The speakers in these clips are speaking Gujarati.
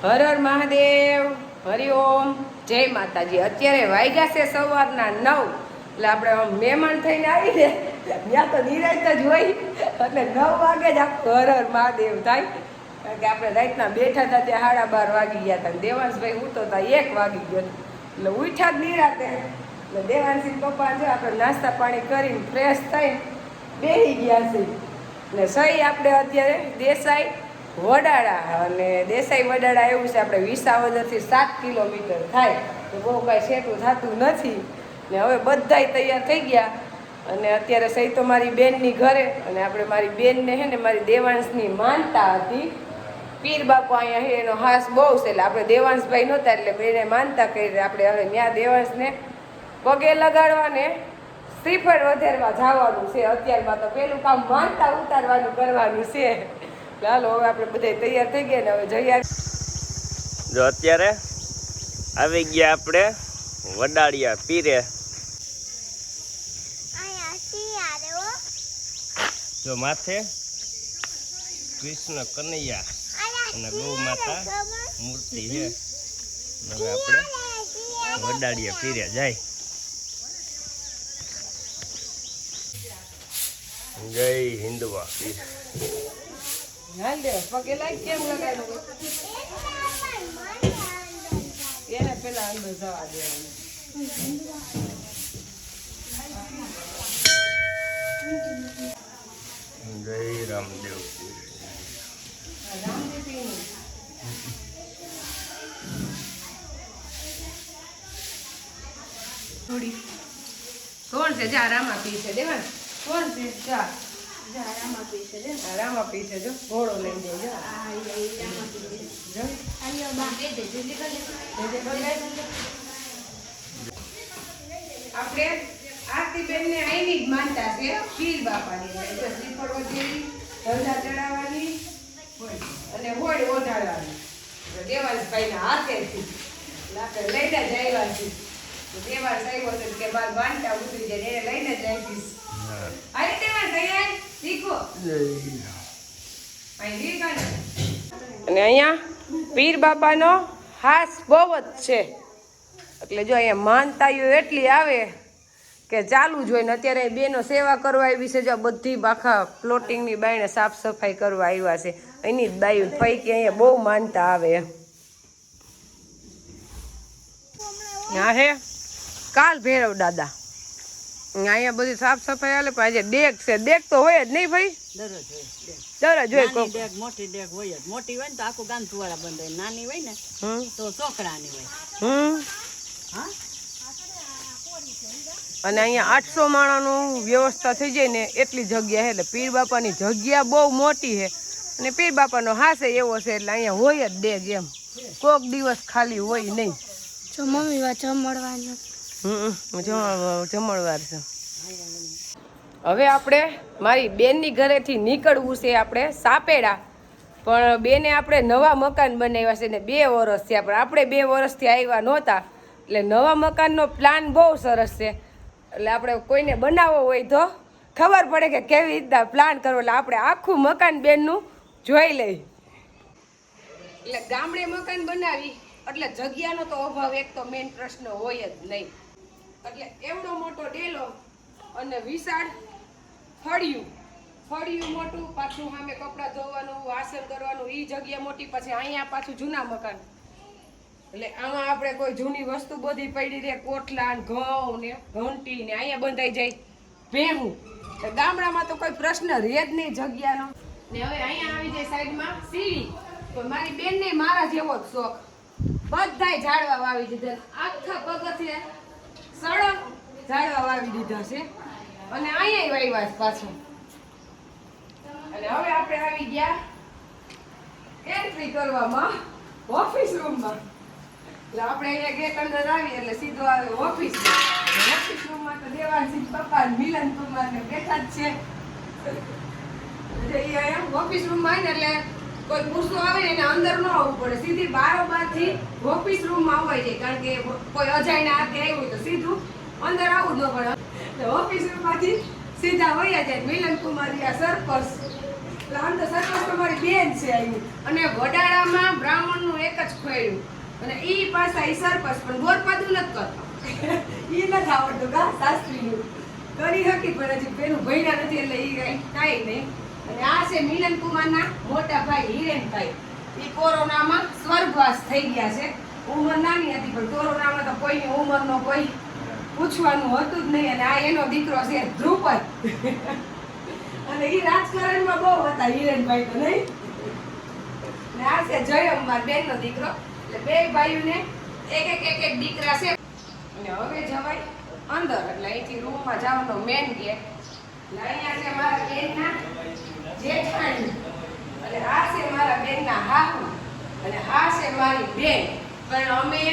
હર હર મહાદેવ, હરિઓમ, જય માતાજી. અત્યારે વાગ્યા છે સવારના 9. એટલે આપણે મહેમાન થઈને આવીને ત્યાં તો નિરાંત જ હોય એટલે 9 વાગે જ આખું હર હર મહાદેવ થાય. કારણ કે આપણે રાતના બેઠા હતા ત્યાં 12:30 વાગી ગયા હતા. દેવાંશભાઈ ઉઠતો હતા 1 વાગી ગયો એટલે ઉઠ્યા જ નિરાંતે. એટલે દેવાંશી પપ્પા છે આપણે નાસ્તા પાણી કરીને ફ્રેશ થઈને બેસી ગયા છે. ને સહી આપણે અત્યારે દેસાઈ વડાળા, અને દેસાઈ વડાળા એવું છે આપણે વિસાવદરથી 7 કિલોમીટર થાય તો બહુ કાંઈ સેટું થતું નથી. ને હવે બધાય તૈયાર થઈ ગયા અને અત્યારે સહી તો મારી બેનની ઘરે. અને આપણે મારી બેનને છે ને મારી દેવાંશની માનતા હતી. પીર બાપુ અહીંયા છે એનો હાસ બહુ છે એટલે આપણે દેવાંશભાઈ નહોતા એટલે બેને માનતા કરી આપણે હવે ત્યાં દેવાંશને પગે લગાડવાને શ્રીફળ વધારવા જવાનું છે. અત્યારમાં તો પેલું કામ માનતા ઉતારવાનું કરવાનું છે. ચાલો હવે આપણે બધા તૈયાર થઈ ગયા ને હવે જઈએ. જો અત્યારે આવી ગયા આપણે વડાળિયા પીરે. જો માથે કૃષ્ણ કનૈયા અને ગૌ માતા મૂર્તિ છે. હવે આપણે વડાળિયા પીરે જાય. જય હિન્દવા પીર. પગે લાગ કેમ લગાડ્યું એને પેલા અંદર જવા દેવાનું. જય રામદેવ પીર. થોડી કોણ છે? જા રામા પી છે દેવા. કોણ છે? જા રામા પી છે. જો ઘોડો લઈ દેજો. આપણે આરતીબેન ને આઈની જ માનતા છે પીર બાપાની. શ્રીફળ વધેરી ધજા ચડાવવાની અને હોળી ઓઢાડવાની દેવાંશભાઈ ના હાથેથી. આપણે લઈને જ આવ્યા છીએ. દેવાંશ આવ્યો છે કે બાર બાંધતા ઉતરી જાય એને લઈને જ આવીશ. આઈ દેવાંશ અહીંયા શીખો. અને અહીંયા પીર બાપાનો હાસ બહુ જ છે. એટલે જો અહીંયા માનતાઈઓ એટલી આવે કે ચાલુ જ હોય ને. અત્યારે બેનો સેવા કરવા આવી છે. જો બધી આખા પ્લોટિંગની બાઈને સાફ સફાઈ કરવા આવ્યા છે. એની જ બાઈ પૈકી અહીંયા બહુ માનતા આવે. હા હે કાલ ભૈરવ દાદા અહીંયા બધી સાફ સફાઈ હાલે. પણ આજે ડેક છે. ડેક તો હોય જ નહીં ભાઈ, દરરોજ હોય. મોટી ડેક હોય જ. મોટી હોય ને તો આખું ગામ તુવાડા બંધ. નાની હોય ને તો છોકરાની હોય. અને અહીંયા 800 માણસનું વ્યવસ્થા થઈ જાય ને એટલી જગ્યા છે. એટલે પીર બાપાની જગ્યા બહુ મોટી છે અને પીર બાપાનો હાસે એવો છે એટલે અહીંયા હોય જ ડેગ. એમ કોક દિવસ ખાલી હોય નહીં. મમ્મી જમણવાનું જમણવાર છે. હવે આપણે મારી બેનની ઘરેથી નીકળવું છે આપણે સાપેડા. પણ બેને આપણે નવા મકાન બનાવ્યા છે ને 2 વર્ષ થયા. પણ આપણે 2 વર્ષથી આવ્યા નહોતા એટલે નવા મકાનનો પ્લાન બહુ સરસ છે. એટલે આપણે કોઈને બનાવવો હોય તો ખબર પડે કે કેવી રીતના પ્લાન કરવો. એટલે આપણે આખું મકાન બેનનું જોઈ લઈ. એટલે ગામડે મકાન બનાવી એટલે જગ્યાનો તો અભાવ એક તો મેઇન પ્રશ્ન હોય જ નહીં. એટલે એવડો મોટો ડેલો અને વિશાળ ફળિયું મોટું, પાછું સામે કપડાં ધોવાનું, વાસણ કરવાનું, એ જગ્યા મોટી. પછી અહીંયા પાછું જૂના મકાન એટલે આમાં આપણે કોઈ જૂની વસ્તુ બધી પડી રહે. કોટલા ને ઘઉં ને ઘંટી ને અહીંયા બંધાઈ જાય ભેહું. ગામડામાં તો કોઈ પ્રશ્ન રહે જ નહીં જગ્યાનો. ને હવે અહીંયા આવી જાય સાઈડમાં સીડી. તો મારી બેનને મારા જેવો જ શોખ. બધાય ઝાડવા વાવી દીધા. આખા પગથિયે સડક ઝાડવા વાવી દીધા છે. અને અહીંયા વાવ્યા છે પાછું. અને હવે આપણે આવી ગયા એન્ટ્રી કરવામાં ઓફિસ રૂમમાં. એટલે આપણે અહીંયા ગેટ અંદર આવી એટલે સીધો આવે ઓફિસ રૂમમાં. તો દેવાંશી પપ્પા મિલન કુમાર ને બેઠા જ છે. ઓફિસ રૂમમાં આવીને એટલે કોઈ પૂછતું આવે ને એને અંદર ન આવવું પડે. સીધી બારોબારથી ઓફિસ રૂમમાં આવવાય જાય. કારણ કે કોઈ અજાણ્યા હાથે આવ્યું તો સીધું અંદર આવવું જ ન પડે. ઓફિસ રૂમમાંથી સીધા વયા જાય. મિલન કુમારી આ સરપંચ. આમ તો સરપંચ તમારી બેન છે અહીં. અને વડાળામાં બ્રાહ્મણનું એક જ જ ખોયડું અને ઈ પાછા ઈ સરપંચ પણ ગોરપાદું નથી કરતા ઈ નથી આવડતું કા શાસ્ત્રીનું કરી હકી પણ હજી પેલું ભણ્યા નથી એટલે ઈ કાંઈ નહીં. અને આ છે મિલન કુમારના મોટા ભાઈ હિરેનભાઈ. ઈ કોરોનામાં સ્વર્ગવાસ થઈ ગયા છે. ઉંમર નાની હતી પણ કોરોનામાં તો કોઈની ઉંમરનો કોઈ પૂછવાનું હતું જ નહીં. અને આ એનો દીકરો છે ધ્રુપદ અને ઈ રાજકારણમાં બહુ હતા હિરેનભાઈ તો નહીં. ને આ છે જયમ મારા બેનનો દીકરો. એટલે બે ભાઈઓને એક દીકરા છે. અને હવે જવાય અંદર એટલે અહીંથી રૂમમાં જવાનો મેન ગેટ. એટલે અહીંયા છે મારા બેનના જેઠાણી અને આ છે મારા બેનના હાહુ અને આ છે મારી બેન. પણ અમે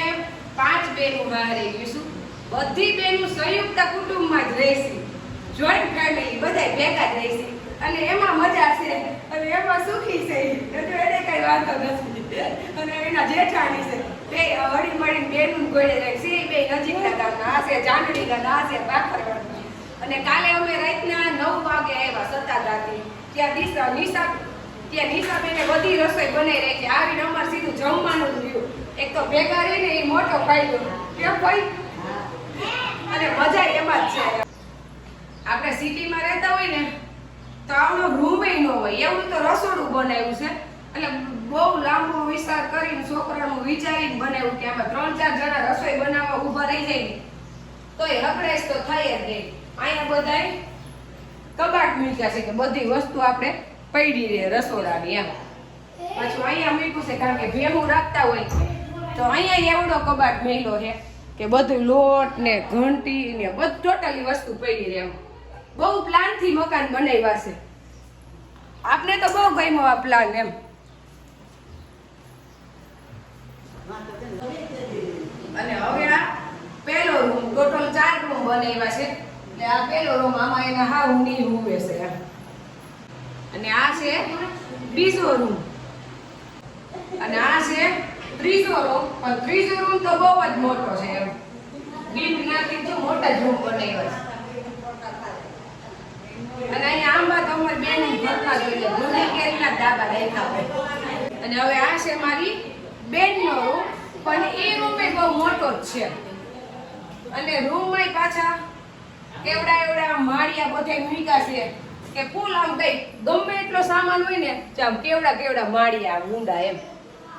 5 બહેનો બહાર રહીશું. બધી બહેનો સંયુક્ત કુટુંબમાં જ રહીશું. જોઈન્ટ ફેમિલી બધાય ભેગા જ રહીશું અને એમાં મજા છે અને એમાં સુખી છે એટલે એને કઈ વાંધો નથી. અને એના જેઠાણી છે બે હળી મળીને બેનું ગોળે રહે છે. બે નજીકના ગામના આ છે જાનડી ગામના આ છે બાખરગઢના. અને કાલે અમે રાતના 9 વાગે આવ્યા સતાધારથી. ત્યાં નિશાબેને બધી રસોઈ બનાવી રાખી. આવીને અમારે સીધું જમવાનું જ રહ્યું. એક તો ભેગા રહીને એ મોટો ફાયદો કેમ ભાઈ અને મજા એમાં જ છે. આપણે સિટીમાં રહેતા હોય ને તો આવડો રૂમ ન હોય એવું તો રસોડું બનાવ્યું છે. એટલે બહુ લાંબો વિસ્તાર કરીને છોકરાનું વિચારીને બનાવ્યું કે આમાં 3-4 જણા રસોઈ બનાવવા ઊભા રહી જાય ને તો એ હકડેશ તો થઈ જ ગઈ. અહીંયા બધાય કબાટ મૂક્યા છે કે બધી વસ્તુ આપણે પડી રહે રસોડાની એમ. પાછું અહીંયા મૂક્યું છે કારણ કે ભેગું રાખતા હોય તો અહીંયા એવડો કબાટ મેલો છે કે બધું લોટ ને ઘંટી ને બધું ટોટલી વસ્તુ પડી રહે એમ. બહુ પ્લાનથી મકાન બનાવ્યા છે. આપને તો બહુ ગમ્યો આ પ્લાન એમ. અને હવે આ પહેલો રૂમ ટોટલ 4 રૂમ બનાવ્યા છે. એટલે આ પહેલો રૂમ આમાં એના હા ઊંડી હુવે છે એમ. અને આ છે બીજો રૂમ અને આ છે ત્રીજો રૂમ. પણ ત્રીજો રૂમ તો બહુ જ મોટો છે એમ. બીટ નાખી તો મોટા જ રૂમ બનાવ્યા છે. અને અહીંયા આંબા તો અમારી બેન ઘરના જોઈએ દૂધી કેરીના ધાબા રાખ્યા હોય. અને હવે આ છે મારી બેનનો રૂમ પણ એ રૂમ બહુ મોટો જ છે. અને રૂમમાં પાછા કેવડા માળિયા બધા મૂક્યા છે કે ફૂલ આમ કઈ ગમે એટલો સામાન હોય ને આમ કેવડા માળિયા ઊંડા એમ.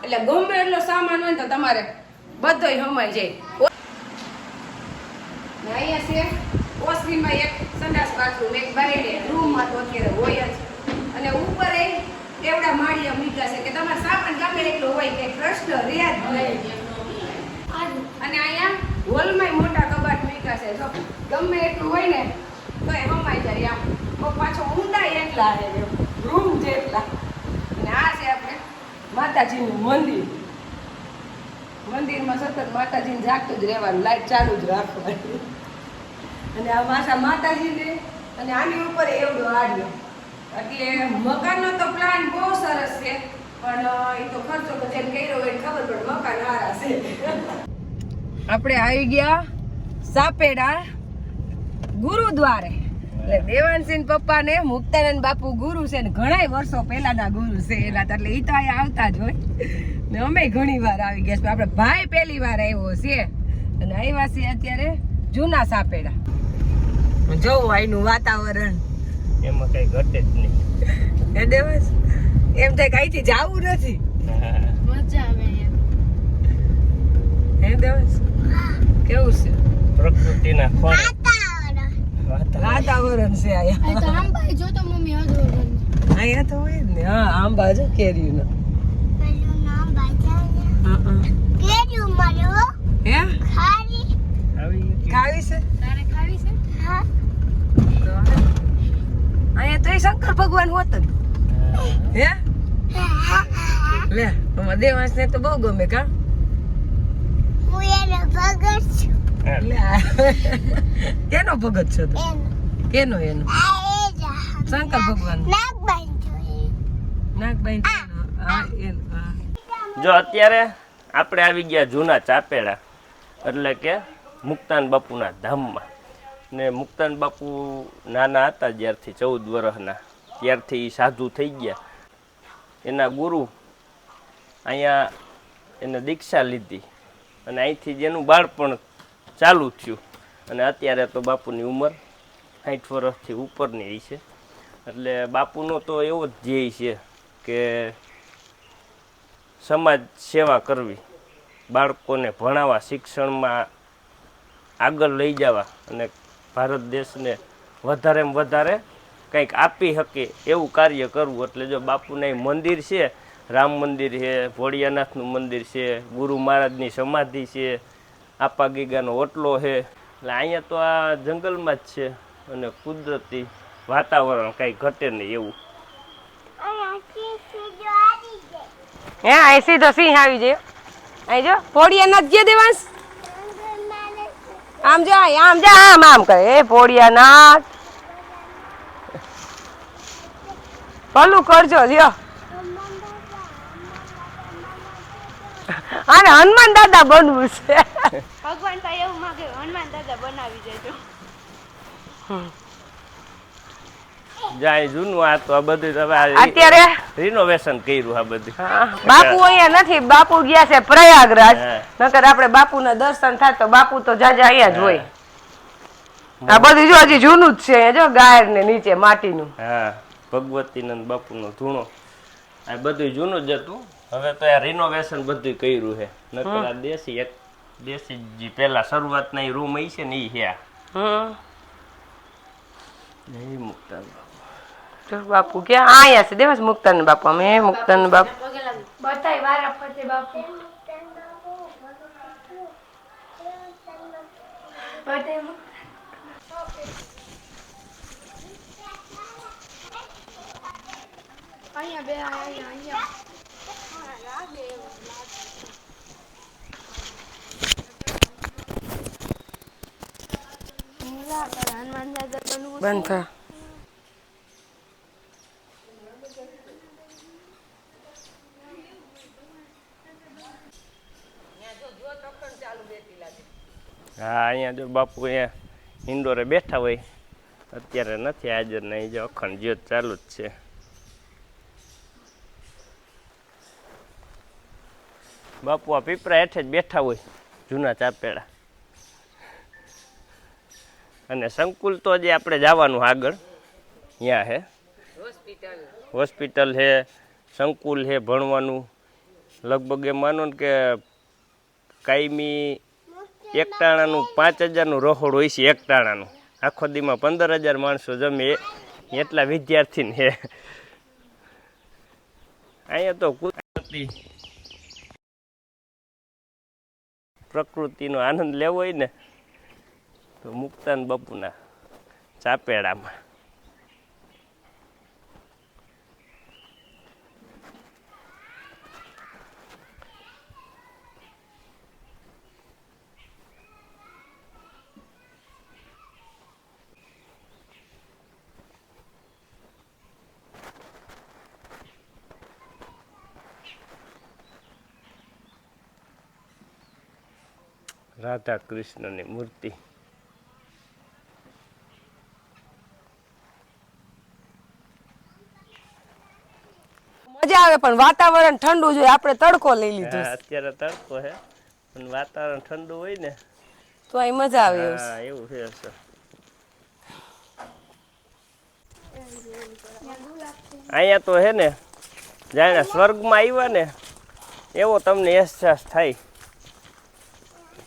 એટલે ગમે એટલો સામાન હોય ને તો તમારે બધોય હમાઈ જાય. ને અહીંયા છે ઓસરીમાં એક સંડાસ બાથરૂમ એક બારે રૂમમાં તો અત્યારે હોય જ. અને ઉપર એવડા માળિયા મૂક્યા છે કે તમારે સામાન ગમે એટલો હોય કે પ્રશ્ન રહ્યા જ નહીં. અને અહીંયા હોલમાં મોટા કબાટ મૂક્યા છે. જો ગમે એટલું હોય ને તો એ હમાઈ જાય આમ. પાછો ઊંડા એટલા છે રૂમ જેટલા. અને આ છે આપણે માતાજીનું મંદિર. મંદિરમાં સતત માતાજીને જાગતું જ રહેવાનું, લાઈટ ચાલુ જ રાખવાની. અને આ પાછા માતાજીને અને આની ઉપર એવડો આડ્યો. એટલે મકાનનો તો પ્લાન બહુ સરસ છે પણ એ તો ખર્ચો તો જેમ કર્યો હોય ખબર પડે મકાન હારા છે. આપણે આવી ગયા સાપેડા ગુરુદ્વારે. એટલે દેવાનસિંહ પપ્પાને મુક્તાનંદ બાપુ ગુરુ છે ને ઘણા વર્ષો પહેલાના ગુરુ છે એના. એટલે એ તો અહીંયા આવતા જ હોય ને અમે ઘણી વાર આવી ગયા. આપણે ભાઈ પહેલી વાર આવ્યો છે અને આવ્યા છે અત્યારે જૂના સાપેડા. જોવું અહીંનું વાતાવરણ એમાં કઈ ઘટે જ નહીં. એ દેવાસ એમ થાય કે અહીંથી જવું નથી. મજા આવે એમ. હે દેવાસ કેવું છે પ્રકૃતિના ખોળે વાતાવરણ છે અહીંયા. આ તો આંબા જો તો મમ્મી અધોરણ. અહીંયા તો હોય જ ને. હા આંબા છે કેરીનો. પેલું નામ બાજાને. કેરી મળ્યો. હે ખારી. ખાવી છે તારે ખાવી છે? હા. અહીંયા તો શંકર ભગવાન હોત જ. હે લે અમાર દેવાંશ ને તો બહુ ગમે કા. હું એનો ભગત છું. લે કેનો ભગત છો તું? કેનો એનો? શંકર ભગવાન. નાગબાઈ. હા એનો. જો અત્યારે આપણે આવી ગયા જૂના ચાપેડા એટલે કે મુક્તાન બાપુના ધામમાં. ને મુક્તાન બાપુ નાના હતા જ્યારથી 14 વર્ષના ત્યારથી સાધુ થઈ ગયા. એના ગુરુ અહીંયા એને દીક્ષા લીધી અને અહીંથી જ એનું બાળપણ ચાલુ થયું અને અત્યારે તો બાપુની ઉંમર 60 વર્ષથી ઉપરની છે. એટલે બાપુનો તો એવો જ ધ્યેય છે કે સમાજ સેવા કરવી, બાળકોને ભણાવવા, શિક્ષણમાં આગળ લઈ જવા અને ભારત દેશને વધારેમાં વધારે કંઈક આપી શકે એવું કાર્ય કરવું. એટલે જો બાપુના મંદિર છે, રામ મંદિર છે, ભોળિયાનાથનું મંદિર છે, ગુરુ મહારાજની સમાધિ છે, આપા ગીગાનો ઓટલો છે. એટલે અહીંયા તો આ જંગલમાં જ છે અને કુદરતી વાતાવરણ કાંઈ ઘટે નહીં એવું. હે અહીં સીધો સિંહ આવી જાય. અહીં જો ભોળિયાનાથ જે દેવાંશ આમ જા આમ કરે. એ ભોળિયાનાથ ભલું કરજો લ્યો. આને હનુમાન દાદા બનવું છે. ભગવાન તો એવું માંગે હનુમાન દાદા બનાવી દેજો. જાય જૂનું આ તો આ બધું અત્યારે રિનોવેશન કર્યું. આ બધું બાપુ અહીંયા નથી, બાપુ ગયા છે પ્રયાગરાજ. નકર આપણે બાપુના દર્શન થાય તો બાપુ તો જાજા અહીંયા જ હોય. આ બધું જો હજી જૂનું જ છે. જો ગાયર ને નીચે માટીનું. હા, ભગવતીનંદ બાપુનો ધૂણો આ બધું જૂનું જ હતું. હવે તો આ રિનોવેશન બધું કર્યું છે. નકર આ દેશી જે પેલા શરૂઆતના રૂમ ઈ છે ને ઈ છે. જય મુક્તાન બાપુ ક્યાં આયા છે? દેવાસ મુક્તાન બાપુ. અમે મુક્તાન બાપુ બતાય વારા ફતે બાપુ. અહીંયા બે અહીંયા બંધ થા. હા, અહીંયા જો બાપુ અહીંયા ઇન્ડોરે બેઠા હોય. અત્યારે નથી હાજર, નહીં જો અખંડ જ્યોત ચાલુ જ છે. બાપુ આ પીપરા હેઠે જ બેઠા હોય, જૂના ચાપેડા. અને સંકુલ તો જે આપણે જવાનું આગળ ત્યાં હે હોસ્પિટલ છે, સંકુલ છે ભણવાનું. લગભગ એ માનો ને કે કાયમી એક ટાણાનું 5000નું રહોડ હોય છે. એક ટાણાનું આખો દીમાં 15000 માણસો જમે એટલા વિદ્યાર્થી ને. અહીંયા તો કુદરતી પ્રકૃતિનો આનંદ લેવો હોય ને તો મુક્તાન બાપુના ચાપેડામાં. રાધા કૃષ્ણની મૂર્તિ. મજા આવે પણ વાતાવરણ ઠંડુ જોઈએ. આપણે તડકો લઈ લીધો. અત્યારે તડકો છે પણ વાતાવરણ ઠંડુ હોય ને તો અહીં મજા આવે. હા, એવું છે સર. અહીંયા તો હે ને જાણે સ્વર્ગમાં આવ્યા ને એવો તમને અહેસાસ થાય.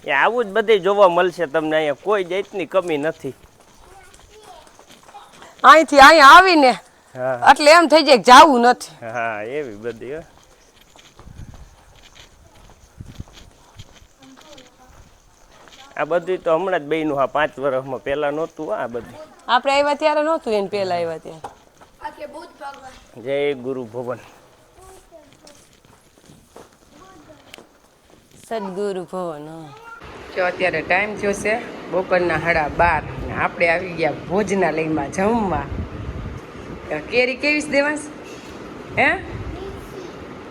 એ આવું જ બધે જોવા મળશે તમને. અહીંયા કોઈ જાતની કમી નથી. અહીંથી અહીંયા આવીને એટલે એમ થઈ જાય કે જાવું નથી. હા, એવી બધી. આ બધું તો હમણાં જ બન્યું. હા, 5 વર્ષમાં પેલા નહોતું. આ બધું આપણે આવ્યા ત્યારે નહોતું, એને પેલા આવ્યા ત્યારે. જય ગુરુ ભવન. સદગુરુ ભવન. જો અત્યારે ટાઈમ થયો છે બપોરના 12:30 ને આપણે આવી ગયા ભોજનાલયમાં જમવા. કેરી કેવી છે દેવાંશ? હે,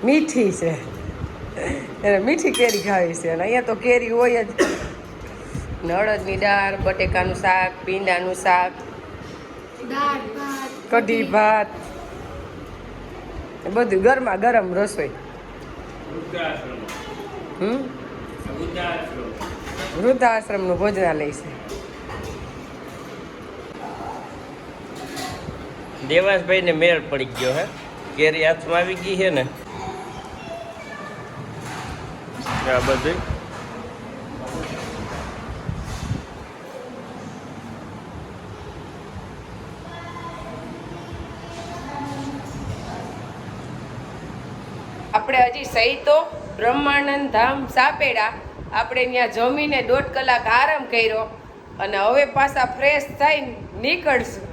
મીઠી છે. એને મીઠી કેરી ખાવી છે. અને અહીંયા તો કેરી હોય જ. અડદની દાળ, બટેકાનું શાક, ભીંડાનું શાક, કઢી ભાત, બધું ગરમા ગરમ રસોઈ. વૃદ્ધાશ્રમનું ભોજનાલય છે. દેવાસભાઈ ને મેળ પડી ગયો હે, કેરી હાથમાં આવી ગઈ છે ને આ બધું. આપણે હજી સહી તો બ્રહ્માનંદ ધામ સાપેડા આપણે ત્યાં જમીને 1.5 કલાક આરામ કર્યો અને હવે પાછા ફ્રેશ થઈને નીકળશું.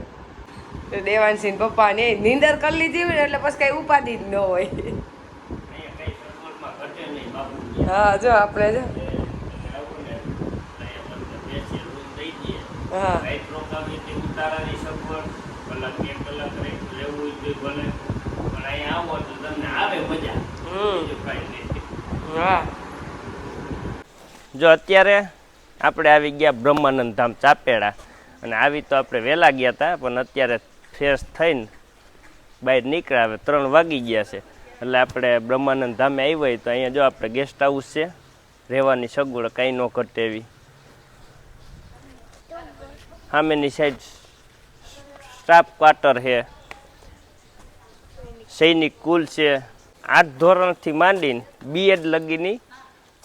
તો દેવાંશી પપ્પા ને નીંદર કરી લીધી હોય ને એટલે પછી કઈ ઉપાધિ જ ન હોય. હા જો આપણે જો હા હા. જો અત્યારે આપણે આવી ગયા બ્રહ્માનંદ ધામ ચાપેડા, અને આવી તો આપણે વહેલા ગયા હતા, પણ અત્યારે ફ્રેશ થઈને બહાર નીકળ્યા. હવે 3 વાગી ગયા છે, એટલે આપણે બ્રહ્માનંદ ધામે આવ્યા હોય તો અહીંયા જો આપણે ગેસ્ટ હાઉસ છે, રહેવાની સગવડ કાંઈ ન ઘટે એવી. સામેની સાઈડ સ્ટાફ ક્વાર્ટર છે, સૈનિક કુલ છે, 8 ધોરણથી માંડીને B.Ed લગીની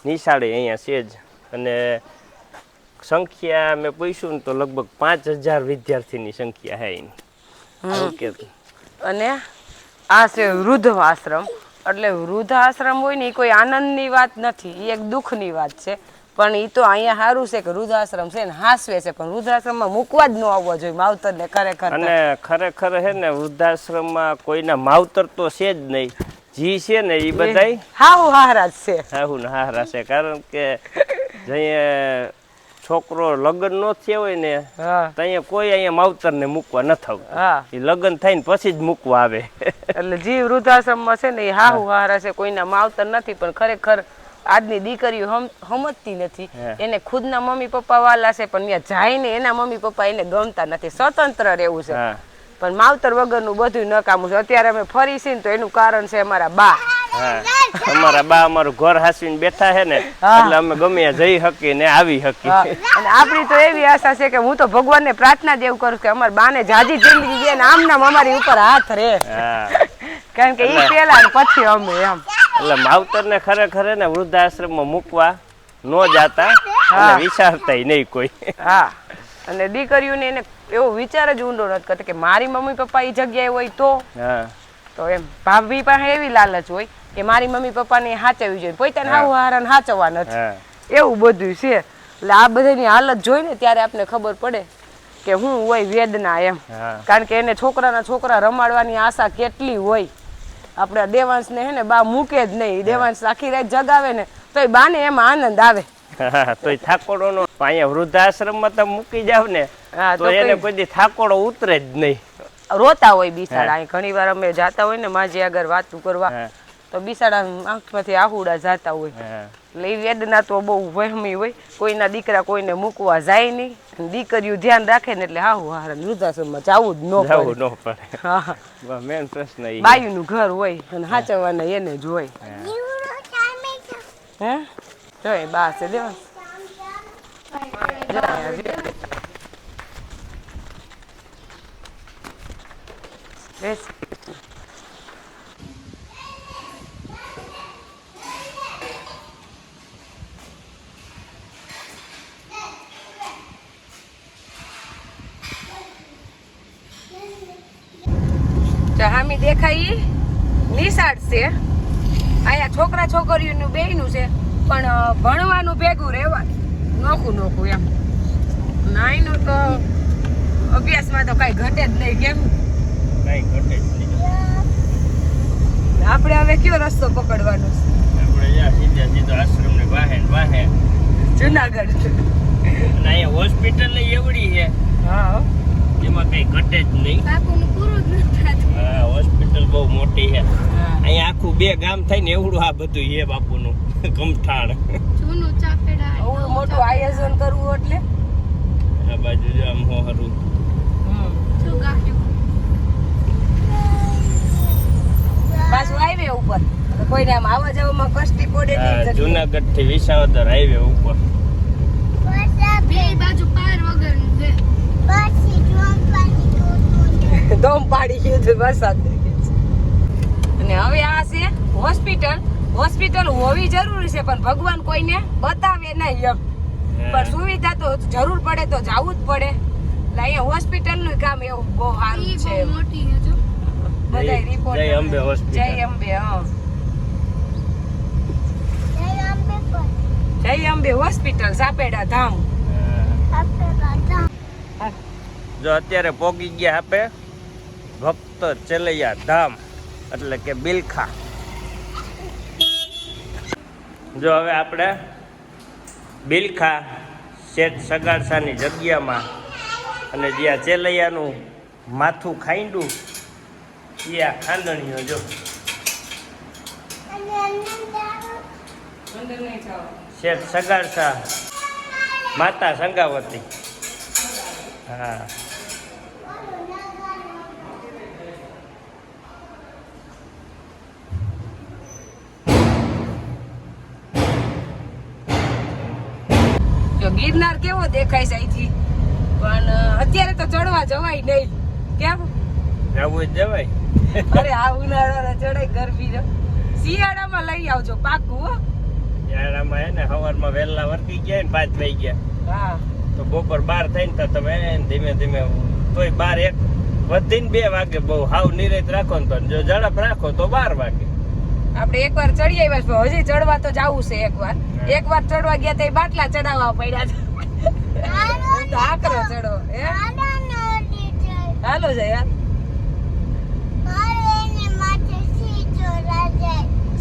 નિશાળે અહીંયા છે જ. અને સંખ્યા મેં પૂછ્યું ને તો લગભગ 5000 વિદ્યાર્થીની સંખ્યા છે એની. અને આ છે વૃદ્ધ આશ્રમ. એટલે વૃદ્ધ આશ્રમ હોય ને એ કોઈ આનંદની વાત નથી, એ એક દુઃખની વાત છે. પણ એ તો અહીંયા સારું છે કે વૃદ્ધાશ્રમ છે ને હાસવે છે, પણ વૃદ્ધાશ્રમમાં મૂકવા જ ન આવવો જોઈએ માવતરને ખરેખર. અને ખરેખર છે ને વૃદ્ધાશ્રમમાં કોઈના માવતર તો છે જ નહીં, જી છે ને એ બધાય હાહુ હારા જ છે. હાહુ ને હારા છે, કારણ કે જઈએ છોકરો લગ્ન નો થયો હોય ને તો અહીંયા કોઈ અહીંયા માવતર ને મૂકવા ન થવું. એ લગ્ન થઈને પછી જ મૂકવા આવે. એટલે જે વૃદ્ધાશ્રમમાં છે ને એ હાહુ હારા છે, કોઈના માવતર નથી. પણ ખરેખર આજની દીકરીઓ સમજતી નથી. એને ખુદના મમ્મી પપ્પા વાલા છે, પણ ત્યાં જાય ને એના મમ્મી પપ્પા એને ગમતા નથી, સ્વતંત્ર રહેવું છે. પણ માવતર વગરનું બધું નકામું છે. અત્યારે અમે ફરી છીએ ને તો એનું કારણ છે અમારા બા. અમારા બા અમારું ઘર હાસવીને બેઠા છે ને, એટલે અમે ગમે જઈ શકીએ ને આવી શકીએ. અને આપણી તો એવી આશા છે કે હું તો ભગવાનને પ્રાર્થના જ એવું કરું કે અમારા બાને જાજી જિંદગી દે ને આમ નામ અમારી ઉપર હાથ રહે, કારણ કે ઈ પેલા ને પછી અમે એમ. એટલે માવતર ને ખરેખર ને વૃદ્ધાશ્રમમાં મૂકવા ન જાતા અને વિચારતા નહીં કોઈ. હા, અને દીકરીઓને એને એવો વિચાર જ ઊંડો નથી કરતો કે મારી મમ્મી પપ્પા એ જગ્યાએ હોય તો એમ ભાભી પાસે એવી લાલચ હોય કે મારી મમ્મી પપ્પાને હાચવવી જોઈએ, પોતાને હાવ હારાને હાચવવા નથી, એવું બધું છે. એટલે આ બધાની હાલત જોઈ ને ત્યારે આપણે ખબર પડે કે હું હોય વેદના એમ. કારણ કે એને છોકરા રમાડવાની આશા કેટલી હોય. આપણે દેવાંશને હે ને બા મૂકે જ નહીં, દેવાંશ આખી રાત જગાવે ને તો એ બાને એમાં આનંદ આવે. તો થાકોડો નો અહીંયા વૃદ્ધાશ્રમમાં તમે મૂકી જાવ ને તો એને કોઈ થાકોડો ઉતરે જ નહીં, રોતા હોય બિસાડા. ઘણી વાર અમે જાતા હોય ને માજી આગળ વાતું કરવા તો બિસાડા આંખમાંથી આહુડા જાતા હોય. એટલે એ વેદના તો બહુ વહેમી હોય. કોઈના દીકરા કોઈને મૂકવા જાય નહીં, દીકરીઓ ધ્યાન રાખે ને એટલે હાહુ હારા વૃદ્ધાશ્રમમાં જવું જ ન પડે. હા, મેન પ્રશ્ન ઈ બાયુનું ઘર હોય અને હાચવવાના એને જ હોય. હે જોઈ બા છે દેવા હામી દેખાય નિશાળ છે. અહીંયા છોકરા છોકરીઓનું બેયનું છે, પણ ભણવાનું ભેગું રહેવાનું નોખું એમ. નાઈનું તો અભ્યાસમાં તો કઈ ઘટે જ નહીં. કેમ કઈ ઘટે જ નહીં. આપણે હવે કયો રસ્તો પકડવાનો છે? આપણે સીધો આશ્રમ ને વાહે જુનાગઢ. અને અહીંયા હોસ્પિટલ એવડી છે એમાં કઈ ઘટે જ નહીં. બાપુનું પૂરું જ નથી થતું. હા, હોસ્પિટલ બહુ મોટી છે. અહીંયા આખું 2 ગામ થાય ને એવડું આ બધું છે બાપુનું કમઠાણ. જૂનું ચાપેડા આવડું મોટું આયોજન કરવું એટલે આ બાજુ જો આમ હોરું શું ગાયું પાછું હાઈવે ઉપર કોઈને આમ આવવા જવામાં કષ્ટી પડે નહીં. જુનાગઢ થી વિસાવદર હાઈવે ઉપર બે બાજુ પાર વગરનું છે. દમ પાડી ગયું હતું વરસાદ. અને હવે આ છે હોસ્પિટલ હોવી જરૂરી છે પણ ભગવાન કોઈને બતાવે નહીં એમ. પણ સુવિધા તો જરૂર પડે તો જવું જ પડે. એટલે અહીંયા હોસ્પિટલ નું કામ એવું બહુ સારું ઈ છે. બહુ મોટી છે જો. બધાય રિપોર્ટ જય અંબે હોસ્પિટલ. જય અંબે હા જય અંબે હોસ્પિટલ સાપેડા ધામ. જો અત્યારે પોગી ગયા આપે ભક્ત ચેલૈયા ધામ એટલે કે બિલખા. જો હવે આપણે બિલખા શેઠ સગાડસાની જગ્યામાં અને જ્યાં ચેલૈયાનું માથું ખાઈંડું ત્યાં ખાંડણીઓ જો શેઠ સગાડસા માતા સંગાવતી. હા જો ગિરનાર કેવો દેખાય છે અહીંથી પણ અત્યારે તો ચડવા જવાય નહીં. કેમ? જવું જ જવાય. અરે આ ઉનાળાના ચડાઈ ગરમી છે. શિયાળામાં લઈ આવજો પાકું હો. યારામાં હે ને સવારમાં વહેલા વર્તી ગયા ને 5 વાગી ગયા હા તો બપોર 12 થઈને તો તમે ધીમે ધીમે તોય 12 1 વધીને 2 વાગે બહુ હાવ નિરેત રાખો ને તો જો ઝડપ રાખો તો 12 વાગે. આપણે એકવાર ચડી આવ્યા છે હજી ચડવા તો જાવું છે. એકવાર ચડવા ગયા તો એ બાટલા ચડાવવા પડ્યા છે. તો આકરો ચડો હે હાલો જાય યાર.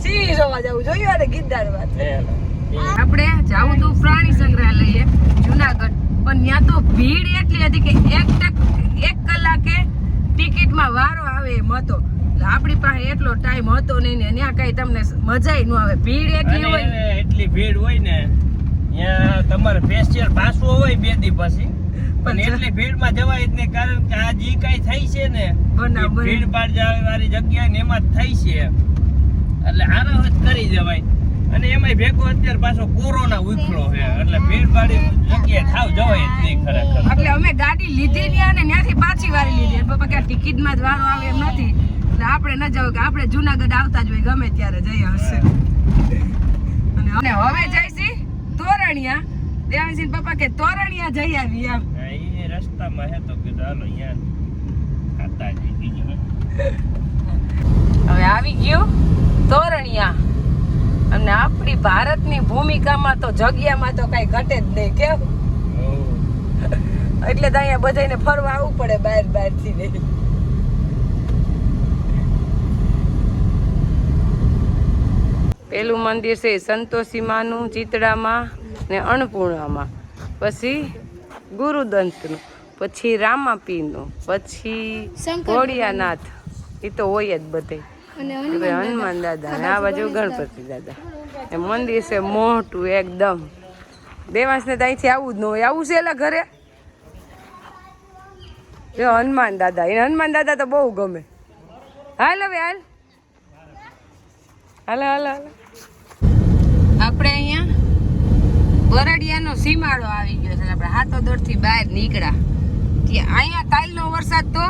સિંહ જોવા જવું જોયું અને ગિરનાર વાત. આપણે જાવું તો પ્રાણી સંગ્રહાલય જુનાગઢ પણ ત્યાં તો ભીડ એટલી હતી કે 1 કલાકે ટિકિટમાં વારો આવે એમ હતો. એટલે આપણી પાસે એટલો ટાઈમ હતો નહીં ને ત્યાં કઈ તમને મજા ન આવે. ભીડ એટલી હોય એટલી ભીડ હોય ને ત્યાં તમારે સ્પેશિયલ પાસું હોય 2 દી પછી પણ એટલી ભીડમાં જવાય જ નહીં કારણ કે આ જે કઈ થાય છે ને ભીડ ભાડ વાળી જગ્યા ને એમાં જ થાય છે એટલે આરામ જ કરી જવાય. અને એમાંય ભેગો અત્યારે પાછો કોરોના ઉખડો છે એટલે ભીડ ભાડી જગ્યાએ થાવ જવાય જ નહીં ખરેખર. એટલે અમે ગાડી લીધી ને અને ત્યાંથી પાછી વાળી લીધી. પપ્પા કે ટિકિટમાં જ વારો આવે એમ નથી એટલે આપણે ન જવું કે આપણે જુનાગઢ આવતા જ હોય ગમે ત્યારે જઈ આવશે. અને હવે જઈશી તોરણિયા. દેવાંશી પપ્પા કે તોરણિયા જઈ આવી એમ. એ રસ્તામાં હે તો કીધું હાલો યાર ખાતા જઈ દીજો. હવે આવી ગયું તોરણિયા. અને આપણી ભારતની ભૂમિકામાં તો જગ્યામાં તો કઈ ઘટે જ નહીં. કેમ? એટલે તો અહીંયા બધાને ફરવા આવવું પડે બહાર થી નહીં. પેલું મંદિર છે સંતોષી માનું ચિતડામાં ને અન્નપૂર્ણામાં, પછી ગુરુદંતનું, પછી રામાપીરનું, પછી ભોળિયાનાથ. એ તો હોય જ બધે. હનુમાન દાદા ને આ બાજુ ગણપતિ દાદા. એ મંદિર છે મોટું એકદમ. દેવાંશ ને ત્યાંથી આવું જ ન હોય. આવું છે એલા ઘરે જો હનુમાન દાદા. એને હનુમાન દાદા તો બહુ ગમે. હાલ હવે હાલ હાલો હાલો હાલો. આપણે અહીંયા બરડિયાનો સીમાડો આવી ગયો છે. આપણે હાથોદોરથી બહાર નીકળ્યા ત્યાં અહીંયા કાલનો વરસાદ તો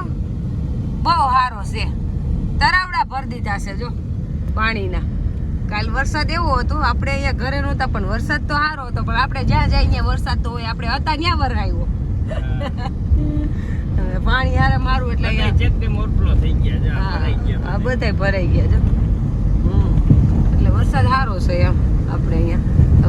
બહુ સારો છે. તરાવડા ભરી દીધા છે જો પાણીના. કાલ વરસાદ એવો હતો આપણે અહીંયા ઘરે નહોતા પણ વરસાદ તો સારો હતો. પણ આપણે જ્યાં જાય ત્યાં વરસાદ તો હોય. આપણે હતા ત્યાં વરાયો પાણી હારે મારું એટલે આ બધા ભરાઈ ગયા જો. એટલે વરસાદ સારો છે એમ આપણે અહીંયા.